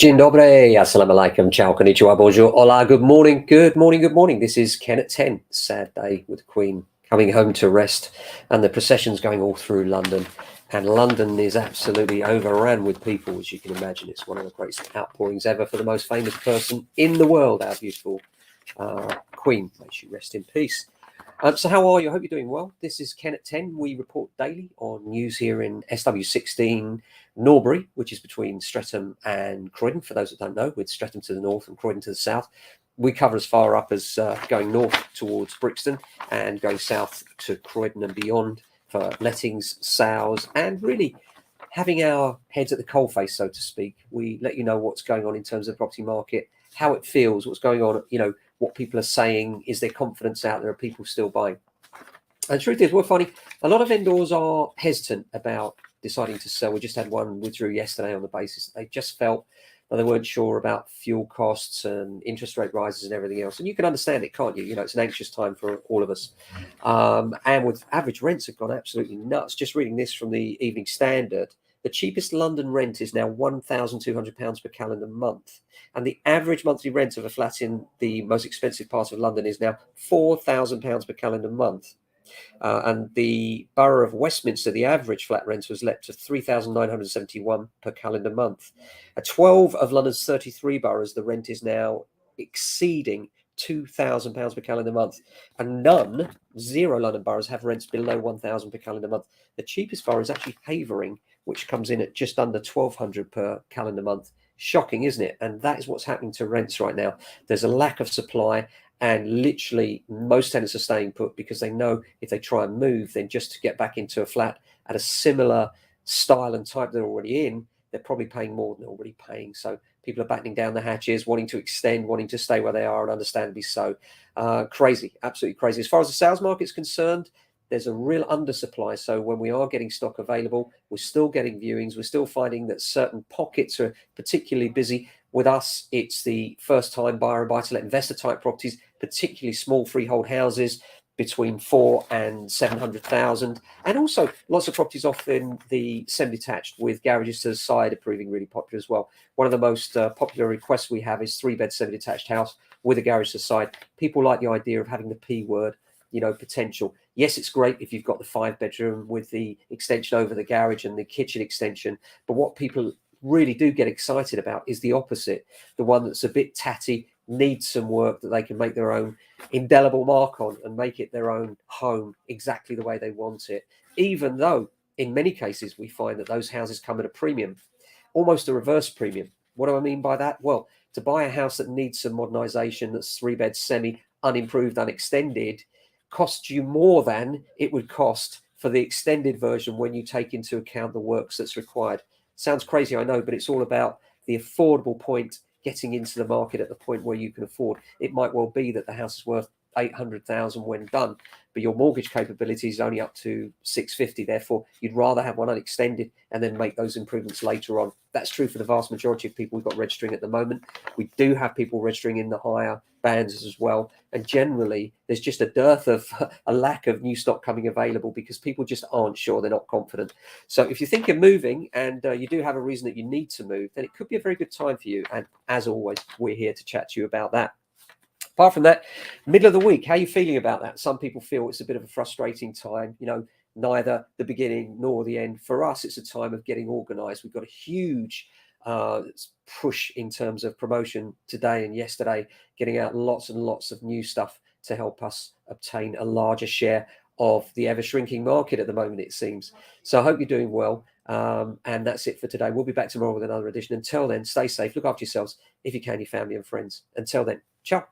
Dzień dobry, assalamu alaikum, ciao, konnichiwa, bonjour, hola, good morning, good morning, good morning. This is Ken at 10, sad day with the Queen coming home to rest, and the procession's going all through London. And London is absolutely overrun with people, as you can imagine. It's one of the greatest outpourings ever for the most famous person in the world, our beautiful Queen. May she rest in peace. So how are you? I hope you're doing well. This is Ken at 10. We report daily on news here in SW16 Norbury, which is between Streatham and Croydon. For those that don't know, with Streatham to the north and Croydon to the south. We cover as far up as going north towards Brixton and going south to Croydon and beyond for lettings, sales, and really having our heads at the coalface, so to speak. We let you know what's going on in terms of the property market, how it feels, what's going on, what people are saying. Is there confidence out there? Are people still buying? And the truth is, we're finding a lot of vendors are hesitant about deciding to sell. We just had one withdrew yesterday on the basis that they just felt that they weren't sure about fuel costs and interest rate rises and everything else. And you can understand it, can't you? It's an anxious time for all of us. And with average rents have gone absolutely nuts. Just reading this from the Evening Standard, the cheapest London rent is now £1,200 per calendar month. And the average monthly rent of a flat in the most expensive part of London is now £4,000 per calendar month. And the borough of Westminster, the average flat rent was let to £3,971 per calendar month. At 12 of London's 33 boroughs, the rent is now exceeding £2,000 per calendar month. And zero London boroughs have rents below £1,000 per calendar month. The cheapest borough is actually Havering, which comes in at just under £1,200 per calendar month. Shocking, isn't it? And that is what's happening to rents right now. There's a lack of supply, and literally most tenants are staying put because they know if they try and move, then just to get back into a flat at a similar style and type they're already in, they're probably paying more than they're already paying. So people are battening down the hatches, wanting to extend, wanting to stay where they are, and understandably so. Crazy, absolutely crazy. As far as the sales market is concerned, there's a real undersupply. So when we are getting stock available, we're still getting viewings. We're still finding that certain pockets are particularly busy. With us, it's the first-time buyer and buy-to-let investor-type properties, particularly small freehold houses between 4 and 700,000, and also lots of properties often the semi-detached with garages to the side are proving really popular as well. One of the most popular requests we have is 3-bed semi-detached house with a garage to the side. People like the idea of having the P word, potential. Yes, it's great if you've got the 5-bedroom with the extension over the garage and the kitchen extension, but what people really do get excited about is the opposite, the one that's a bit tatty, needs some work, that they can make their own indelible mark on and make it their own home exactly the way they want it, even though in many cases we find that those houses come at a premium, almost a reverse premium. What do I mean by that? Well, to buy a house that needs some modernization, that's 3-bed semi, unimproved, unextended, costs you more than it would cost for the extended version when you take into account the works that's required. Sounds crazy, I know, but it's all about the affordable point, getting into the market at the point where you can afford. It might well be that the house is worth 800,000 when done, but your mortgage capability is only up to 650. Therefore, you'd rather have one unextended and then make those improvements later on. That's true for the vast majority of people we've got registering at the moment. We do have people registering in the higher bands as well. And generally, there's just a dearth of a lack of new stock coming available because people just aren't sure, they're not confident. So if you think of moving and you do have a reason that you need to move, then it could be a very good time for you. And as always, we're here to chat to you about that. Apart from that, middle of the week, how are you feeling about that? Some people feel it's a bit of a frustrating time, neither the beginning nor the end. For us, it's a time of getting organized. We've got a huge push in terms of promotion today and yesterday, getting out lots and lots of new stuff to help us obtain a larger share of the ever shrinking market at the moment, it seems. So I hope you're doing well. And that's it for today. We'll be back tomorrow with another edition. Until then, stay safe, look after yourselves, if you can, your family and friends. Until then, ciao.